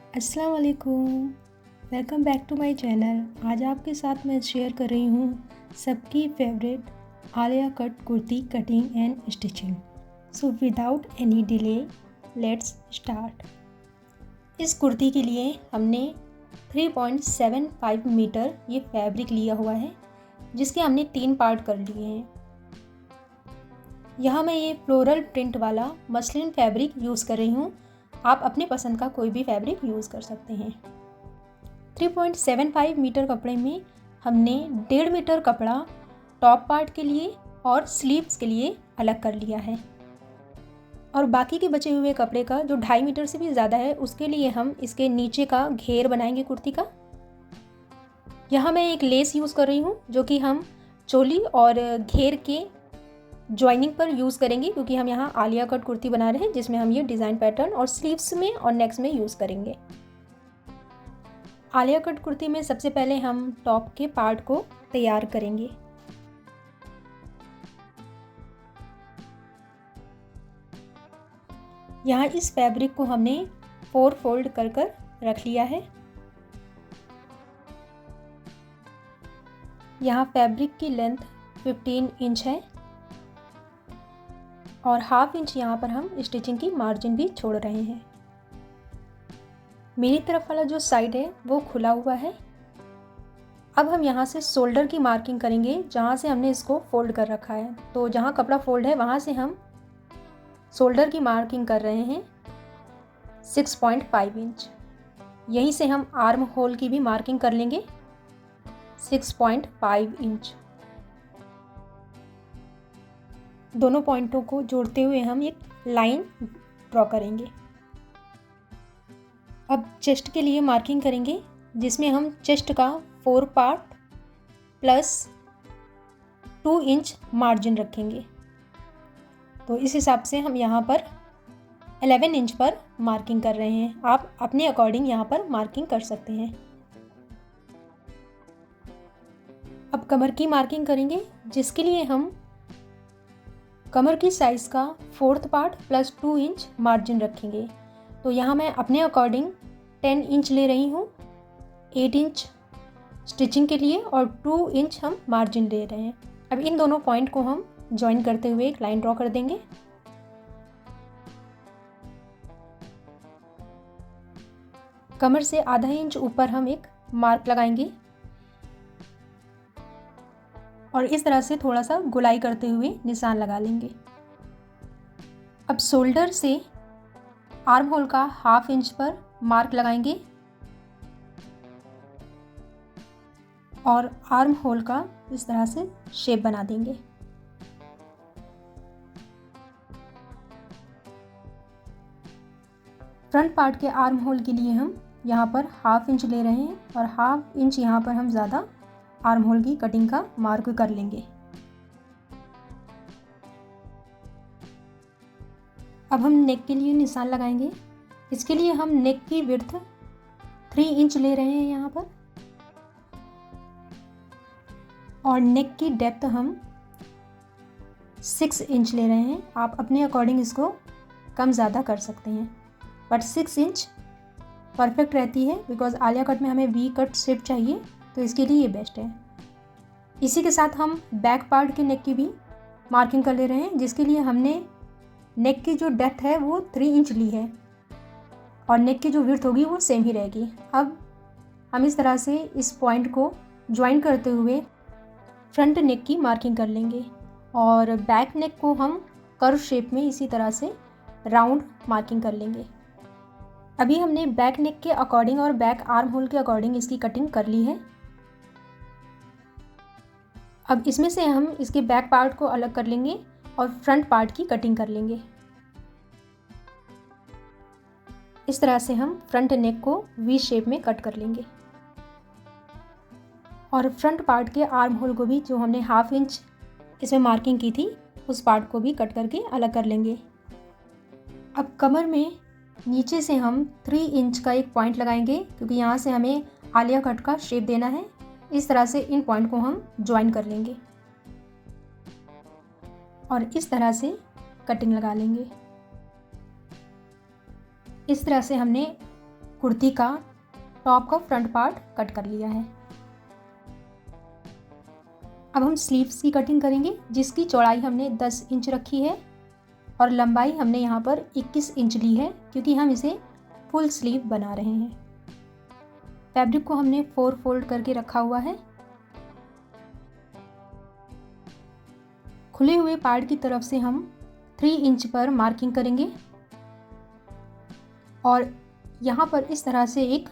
अस्सलाम वालेकुम। Welcome back to my channel. आज आपके साथ मैं शेयर कर रही हूँ सबकी favourite Alia cut kurti cutting and stitching. So without any delay let's start. इस कुर्ती के लिए हमने 3.75 मीटर ये फैब्रिक लिया हुआ है, जिसके हमने 3 पार्ट कर लिए हैं। यहाँ मैं ये फ्लोरल प्रिंट वाला मसलिन फैब्रिक यूज़ कर रही हूँ। आप अपने पसंद का कोई भी फैब्रिक यूज़ कर सकते हैं। 3.75 मीटर कपड़े में हमने 1.5 मीटर कपड़ा टॉप पार्ट के लिए और स्लीव्स के लिए अलग कर लिया है, और बाकी के बचे हुए कपड़े का जो 2.5 मीटर से भी ज़्यादा है उसके लिए हम इसके नीचे का घेर बनाएंगे कुर्ती का। यहाँ मैं एक लेस यूज़ कर रही हूँ जो कि हम चोली और घेर के जॉइनिंग पर यूज़ करेंगे, क्योंकि हम यहाँ आलिया कट कुर्ती बना रहे हैं जिसमें हम ये डिज़ाइन पैटर्न और स्लीव्स में और नेक्स में यूज़ करेंगे। आलिया कट कुर्ती में सबसे पहले हम टॉप के पार्ट को तैयार करेंगे। यहाँ इस फैब्रिक को हमने 4 फोल्ड कर कर रख लिया है। यहाँ फैब्रिक की लेंथ 15 इंच है और 1/2 इंच यहाँ पर हम स्टिचिंग की मार्जिन भी छोड़ रहे हैं। मेरी तरफ वाला जो साइड है वो खुला हुआ है। अब हम यहाँ से शोल्डर की मार्किंग करेंगे, जहाँ से हमने इसको फोल्ड कर रखा है। तो जहाँ कपड़ा फोल्ड है वहाँ से हम शोल्डर की मार्किंग कर रहे हैं 6.5 इंच। यहीं से हम आर्म होल की भी मार्किंग कर लेंगे 6.5 इंच। दोनों पॉइंटों को जोड़ते हुए हम एक लाइन ड्रॉ करेंगे। अब चेस्ट के लिए मार्किंग करेंगे, जिसमें हम चेस्ट का 4 पार्ट प्लस 2 इंच मार्जिन रखेंगे। तो इस हिसाब से हम यहाँ पर 11 इंच पर मार्किंग कर रहे हैं। आप अपने अकॉर्डिंग यहाँ पर मार्किंग कर सकते हैं। अब कमर की मार्किंग करेंगे, जिसके लिए हम कमर की साइज़ का 4th part plus 2 inch margin रखेंगे। तो यहाँ मैं अपने अकॉर्डिंग 10 इंच ले रही हूँ, 8 इंच स्टिचिंग के लिए और 2 इंच हम मार्जिन ले रहे हैं। अब इन दोनों पॉइंट को हम ज्वाइन करते हुए एक लाइन ड्रॉ कर देंगे। कमर से आधा इंच ऊपर हम एक मार्क लगाएंगे और इस तरह से थोड़ा सा गुलाई करते हुए निशान लगा लेंगे। अब शोल्डर से आर्म होल का 1/2 इंच पर मार्क लगाएंगे और आर्म होल का इस तरह से शेप बना देंगे। फ्रंट पार्ट के आर्म होल के लिए हम यहाँ पर 1/2 इंच ले रहे हैं और 1/2 इंच यहाँ पर हम ज़्यादा आर्म होल की कटिंग का मार्क कर लेंगे। अब हम नेक के लिए निशान लगाएंगे। इसके लिए हम नेक की विड्थ 3 इंच ले रहे हैं यहाँ पर, और नेक की डेप्थ हम 6 इंच ले रहे हैं। आप अपने अकॉर्डिंग इसको कम ज़्यादा कर सकते हैं, बट 6 इंच परफेक्ट रहती है, बिकॉज आलिया कट में हमें वी कट शेप चाहिए, तो इसके लिए ये बेस्ट है। इसी के साथ हम बैक पार्ट के नेक की भी मार्किंग कर ले रहे हैं, जिसके लिए हमने नेक की जो डेप्थ है वो 3 इंच ली है और नेक की जो विड्थ होगी वो सेम ही रहेगी। अब हम इस तरह से इस पॉइंट को ज्वाइन करते हुए फ्रंट नेक की मार्किंग कर लेंगे और बैक नेक को हम कर्व शेप में इसी तरह से राउंड मार्किंग कर लेंगे। अभी हमने बैक नेक के अकॉर्डिंग और बैक आर्म होल के अकॉर्डिंग इसकी कटिंग कर ली है। अब इसमें से हम इसके बैक पार्ट को अलग कर लेंगे और फ्रंट पार्ट की कटिंग कर लेंगे। इस तरह से हम फ्रंट नेक को वी शेप में कट कर लेंगे और फ्रंट पार्ट के आर्म होल को भी, जो हमने 1/2 इंच इसमें मार्किंग की थी, उस पार्ट को भी कट करके अलग कर लेंगे। अब कमर में नीचे से हम 3 इंच का एक पॉइंट लगाएंगे, क्योंकि यहाँ से हमें आलिया कट का शेप देना है। इस तरह से इन पॉइंट को हम ज्वाइन कर लेंगे और इस तरह से कटिंग लगा लेंगे। इस तरह से हमने कुर्ती का टॉप का फ्रंट पार्ट कट कर लिया है। अब हम स्लीव्स की कटिंग करेंगे, जिसकी चौड़ाई हमने 10 इंच रखी है और लंबाई हमने यहाँ पर 21 इंच ली है, क्योंकि हम इसे फुल स्लीव बना रहे हैं। फैब्रिक को हमने 4 फोल्ड करके रखा हुआ है। खुले हुए पार्ट की तरफ से हम 3 इंच पर मार्किंग करेंगे और यहाँ पर इस तरह से एक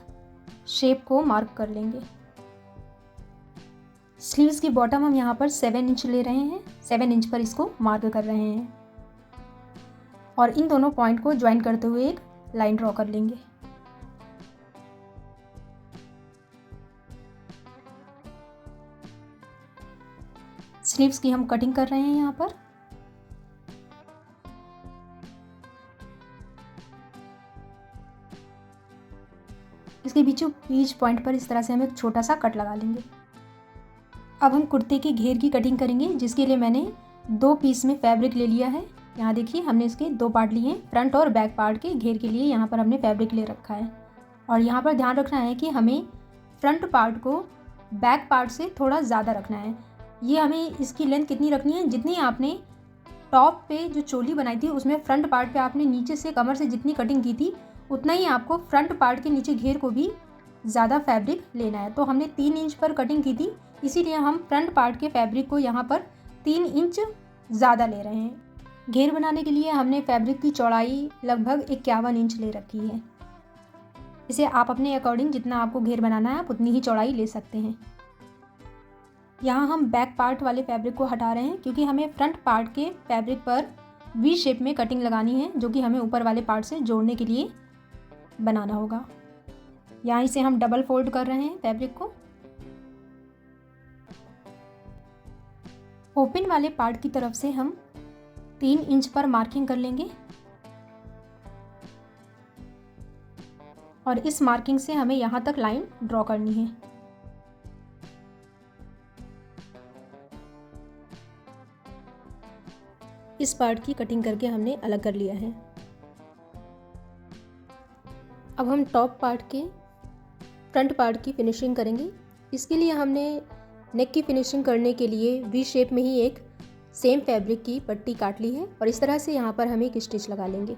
शेप को मार्क कर लेंगे। स्लीव्स की बॉटम हम यहाँ पर 7 इंच ले रहे हैं, 7 इंच पर इसको मार्क कर रहे हैं और इन दोनों पॉइंट को ज्वाइन करते हुए एक लाइन ड्रॉ कर लेंगे। स्लीव्स की हम कटिंग कर रहे हैं यहाँ पर। इसके बीचों बीच पॉइंट पर इस तरह से हम एक छोटा सा कट लगा लेंगे। अब हम कुर्ते के घेर की कटिंग करेंगे, जिसके लिए मैंने 2 पीस में फैब्रिक ले लिया है। यहाँ देखिए हमने इसके 2 पार्ट लिए हैं। फ्रंट और बैक पार्ट के घेर के लिए यहाँ पर हमने फैब्रिक ले रखा है और यहाँ पर ध्यान रखना है कि हमें फ्रंट पार्ट को बैक पार्ट से थोड़ा ज़्यादा रखना है। ये हमें इसकी लेंथ कितनी रखनी है, जितनी आपने टॉप पे जो चोली बनाई थी उसमें फ्रंट पार्ट पे आपने नीचे से कमर से जितनी कटिंग की थी, उतना ही आपको फ्रंट पार्ट के नीचे घेर को भी ज़्यादा फैब्रिक लेना है। तो हमने 3 इंच पर कटिंग की थी, इसीलिए हम फ्रंट पार्ट के फैब्रिक को यहाँ पर 3 इंच ज़्यादा ले रहे हैं। घेर बनाने के लिए हमने फैब्रिक की चौड़ाई लगभग 51 इंच ले रखी है। इसे आप अपने अकॉर्डिंग जितना आपको घेर बनाना है आप उतनी ही चौड़ाई ले सकते हैं। यहाँ हम बैक पार्ट वाले फैब्रिक को हटा रहे हैं, क्योंकि हमें फ्रंट पार्ट के फैब्रिक पर वी शेप में कटिंग लगानी है, जो कि हमें ऊपर वाले पार्ट से जोड़ने के लिए बनाना होगा। यहाँ इसे हम डबल फोल्ड कर रहे हैं फैब्रिक को। ओपन वाले पार्ट की तरफ से हम 3 इंच पर मार्किंग कर लेंगे और इस मार्किंग से हमें यहाँ तक लाइन ड्रॉ करनी है। इस पार्ट की कटिंग करके हमने अलग कर लिया है। अब हम टॉप पार्ट के फ्रंट पार्ट की फिनिशिंग करेंगे। इसके लिए हमने नेक की फिनिशिंग करने के लिए वी शेप में ही एक सेम फैब्रिक की पट्टी काट ली है और इस तरह से यहाँ पर हम एक स्टिच लगा लेंगे।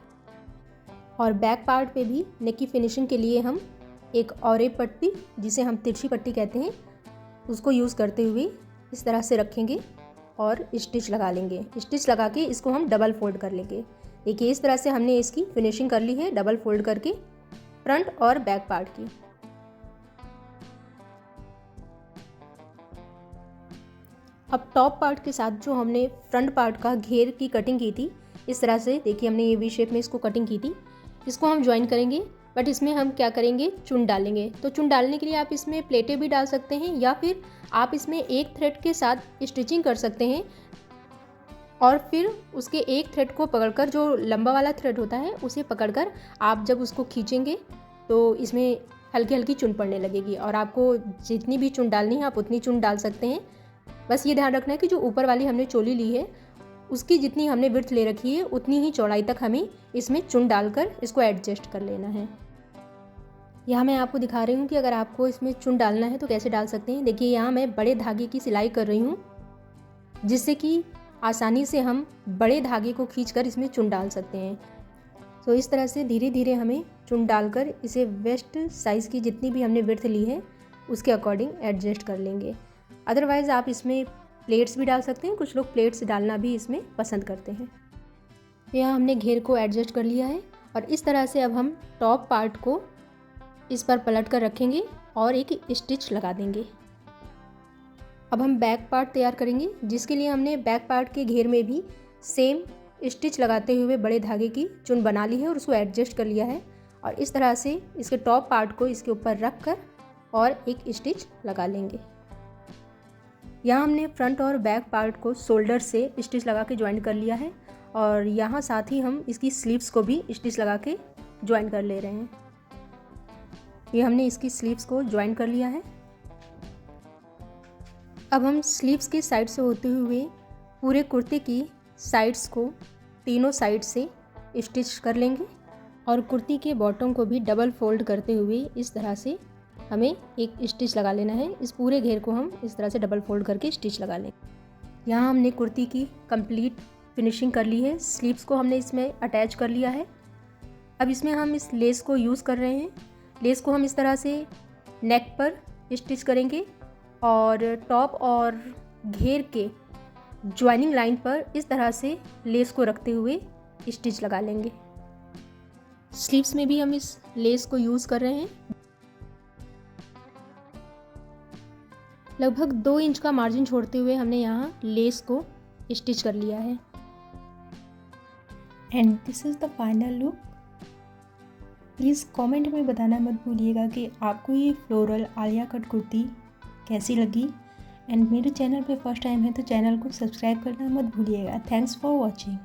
और बैक पार्ट पे भी नेक की फिनिशिंग के लिए हम एक और एक पट्टी, जिसे हम तिरछी पट्टी कहते हैं, उसको यूज़ करते हुए इस तरह से रखेंगे और स्टिच लगा लेंगे। स्टिच लगा के इसको हम डबल फोल्ड कर लेंगे। देखिए इस तरह से हमने इसकी फिनिशिंग कर ली है डबल फोल्ड करके फ्रंट और बैक पार्ट की। अब टॉप पार्ट के साथ जो हमने फ्रंट पार्ट का घेर की कटिंग की थी, इस तरह से देखिए हमने ये वी शेप में इसको कटिंग की थी, इसको हम ज्वाइन करेंगे। बट इसमें हम क्या करेंगे, चुन डालेंगे। तो चुन डालने के लिए आप इसमें प्लेटें भी डाल सकते हैं या फिर आप इसमें एक थ्रेड के साथ स्टिचिंग कर सकते हैं और फिर उसके एक थ्रेड को पकड़कर, जो लंबा वाला थ्रेड होता है उसे पकड़कर आप जब उसको खींचेंगे तो इसमें हल्की हल्की चुन पड़ने लगेगी और आपको जितनी भी चुन डालनी है आप उतनी चुन डाल सकते हैं। बस ये ध्यान रखना है कि जो ऊपर वाली हमने चोली ली है उसकी जितनी हमने विड्थ ले रखी है उतनी ही चौड़ाई तक हमें इसमें चुन डालकर इसको एडजस्ट कर लेना है। यहाँ मैं आपको दिखा रही हूँ कि अगर आपको इसमें चुन डालना है तो कैसे डाल सकते हैं। देखिए यहाँ मैं बड़े धागे की सिलाई कर रही हूँ, जिससे कि आसानी से हम बड़े धागे को खींचकर इसमें चुन डाल सकते हैं। तो इस तरह से धीरे धीरे हमें चुन डालकर इसे वेस्ट साइज़ की जितनी भी हमने विड्थ ली है उसके अकॉर्डिंग एडजस्ट कर लेंगे। अदरवाइज़ आप इसमें प्लेट्स भी डाल सकते हैं, कुछ लोग प्लेट्स डालना भी इसमें पसंद करते हैं। यहाँ हमने घेर को एडजस्ट कर लिया है और इस तरह से अब हम टॉप पार्ट को इस पर पलट कर रखेंगे और एक स्टिच लगा देंगे। अब हम बैक पार्ट तैयार करेंगे, जिसके लिए हमने बैक पार्ट के घेर में भी सेम स्टिच लगाते हुए बड़े धागे की चुन बना ली है और उसको एडजस्ट कर लिया है और इस तरह से इसके टॉप पार्ट को इसके ऊपर रख कर और एक स्टिच लगा लेंगे। यहाँ हमने फ्रंट और बैक पार्ट को शोल्डर से स्टिच लगा के ज्वाइन कर लिया है और यहाँ साथ ही हम इसकी स्लीव्स को भी स्टिच लगा के ज्वाइन कर ले रहे हैं। ये हमने इसकी स्लीव्स को ज्वाइन कर लिया है। अब हम स्लीव्स के साइड से होते हुए पूरे कुर्ते की साइड्स को तीनों साइड से स्टिच कर लेंगे और कुर्ती के बॉटम को भी डबल फोल्ड करते हुए इस तरह से हमें एक स्टिच लगा लेना है। इस पूरे घेर को हम इस तरह से डबल फोल्ड करके स्टिच लगा लें। यहाँ हमने कुर्ती की कंप्लीट फिनिशिंग कर ली है। स्लीव्स को हमने इसमें अटैच कर लिया है। अब इसमें हम इस लेस को यूज़ कर रहे हैं। लेस को हम इस तरह से नेक पर स्टिच करेंगे और टॉप और घेर के ज्वाइनिंग लाइन पर इस तरह से लेस को रखते हुए स्टिच लगा लेंगे। स्लीव्स में भी हम इस लेस को यूज़ कर रहे हैं। लगभग 2 इंच का मार्जिन छोड़ते हुए हमने यहाँ लेस को स्टिच कर लिया है। And this is the final look. Please comment में बताना मत भूलिएगा कि आपको ये फ्लोरल आलिया कट कुर्ती कैसी लगी। एंड मेरे चैनल पे फर्स्ट टाइम है तो चैनल को सब्सक्राइब करना मत भूलिएगा। Thanks for watching.